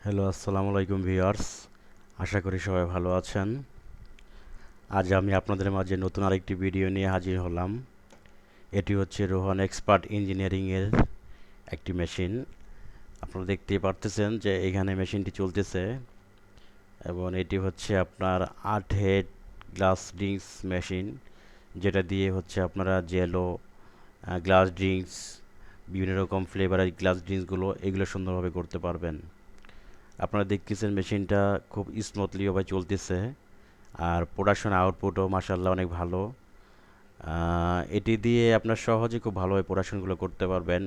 Hello, আসসালামু আলাইকুম viewers. আশা করি সবাই ভালো আছেন। আজ আমি আপনাদের মাঝে নতুন আরেকটি ভিডিও নিয়ে হাজির হলাম। এটি হচ্ছে রোহান এক্সপার্ট ইঞ্জিনিয়ারিংয়ের একটি মেশিন। আপনারা দেখতেই পারতেছেন যে এখানে মেশিনটি চলতেছে এবং এটি হচ্ছে আপনার 8 হেড গ্লাস ড্রিঙ্কস মেশিন, যেটা দিয়ে হচ্ছে আপনারা জেলো, গ্লাস ড্রিঙ্কস, বিভিন্ন রকম ফ্লেভারের গ্লাস ড্রিঙ্কসগুলো এগুলো সুন্দরভাবে করতে পারবেন। আপনারা দেখতেছেন মেশিনটা খুব স্মুথলিভাবে চলতেছে আর প্রোডাকশন আউটপুটও মাশাআল্লাহ অনেক ভালো। এটি দিয়ে আপনার সহজে খুব ভালোভাবে প্রোডাকশনগুলো করতে পারবেন।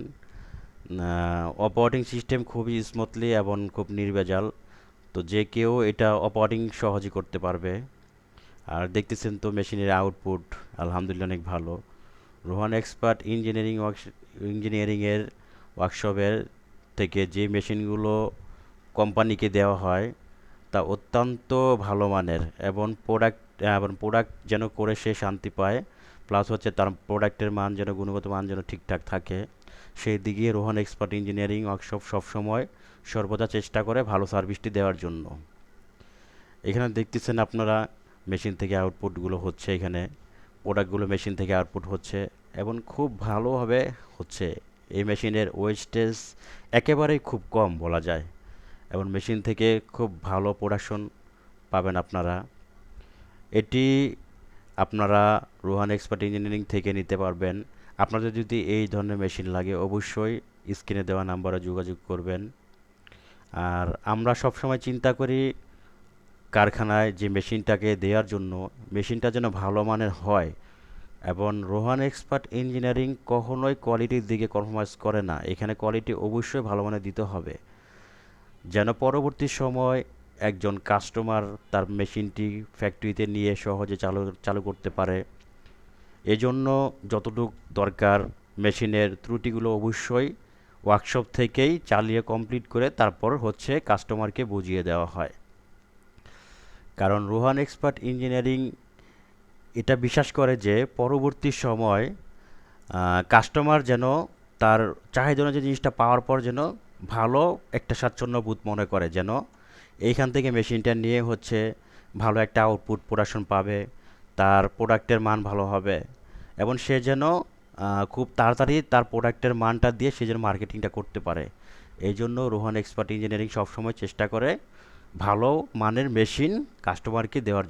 অপারেটিং সিস্টেম খুবই স্মুথলি এবং খুব নির্ভেজাল, তো যে কেউ এটা অপারেটিং সহজে করতে পারবে। আর দেখতেছেন তো মেশিনের আউটপুট আলহামদুলিল্লাহ অনেক ভালো। রোহান এক্সপার্ট ইঞ্জিনিয়ারিংয়ের ওয়ার্কশপের থেকে যে মেশিনগুলো কোম্পানিকে দেওয়া হয় তা অত্যন্ত ভালো মানের এবং প্রোডাক্ট যেন করে সে শান্তি পায়, প্লাস হচ্ছে তার প্রোডাক্টের মান যেন গুণগত মান যেন ঠিকঠাক থাকে, সেই দিকে রোহান এক্সপার্ট ইঞ্জিনিয়ারিং ওয়ার্কশপ সবসময় সর্বদা চেষ্টা করে ভালো সার্ভিসটি দেওয়ার জন্য। এখানে দেখতেছেন আপনারা মেশিন থেকে আউটপুটগুলো হচ্ছে, এখানে প্রোডাক্টগুলো মেশিন থেকে আউটপুট হচ্ছে এবং খুব ভালোভাবে হচ্ছে। এই মেশিনের ওয়েস্টেজ একেবারেই খুব কম বলা যায় এবং মেশিন থেকে খুব ভালো প্রোডাকশন পাবেন আপনারা। এটি আপনারা রোহান এক্সপার্ট ইঞ্জিনিয়ারিং থেকে নিতে পারবেন। আপনাদের যদি এই ধরনের মেশিন লাগে অবশ্যই স্ক্রিনে দেওয়া নাম্বারে যোগাযোগ করবেন। আর আমরা সবসময় চিন্তা করি কারখানায় যে মেশিনটাকে দেওয়ার জন্য মেশিনটা যেন ভালো মানের হয়, এবং রোহান এক্সপার্ট ইঞ্জিনিয়ারিং কখনোই কোয়ালিটির দিকে কম্প্রোমাইজ করে না। এখানে কোয়ালিটি অবশ্যই ভালো মানের দিতে হবে যেন পরবর্তী সময় একজন কাস্টমার তার মেশিনটি ফ্যাক্টরিতে নিয়ে সহজে চালু করতে পারে। এজন্য যতটুকু দরকার মেশিনের ত্রুটিগুলো অবশ্যই ওয়ার্কশপ থেকেই চালিয়ে কমপ্লিট করে তারপর হচ্ছে কাস্টমারকে বুঝিয়ে দেওয়া হয়। কারণ রোহান এক্সপার্ট ইঞ্জিনিয়ারিং এটা বিশ্বাস করে যে পরবর্তী সময় কাস্টমার যেন তার চাহিদা অনুযায়ী জিনিসটা পাওয়ার পর যেন ভালো একটা স্বাচ্ছন্দ্য বোধ মনে করে, যেন এইখান থেকে মেশিনটা নিয়ে হচ্ছে ভালো একটা আউটপুট প্রোডাকশন পাবে, তার প্রোডাক্টের মান ভালো হবে এবং সে যেন খুব তাড়াতাড়ি তার প্রোডাক্টের মানটা দিয়ে সে যেন মার্কেটিংটা করতে পারে। এই জন্য রোহান এক্সপার্ট ইঞ্জিনিয়ারিং সবসময় চেষ্টা করে ভালো মানের মেশিন কাস্টমারকে দেওয়ার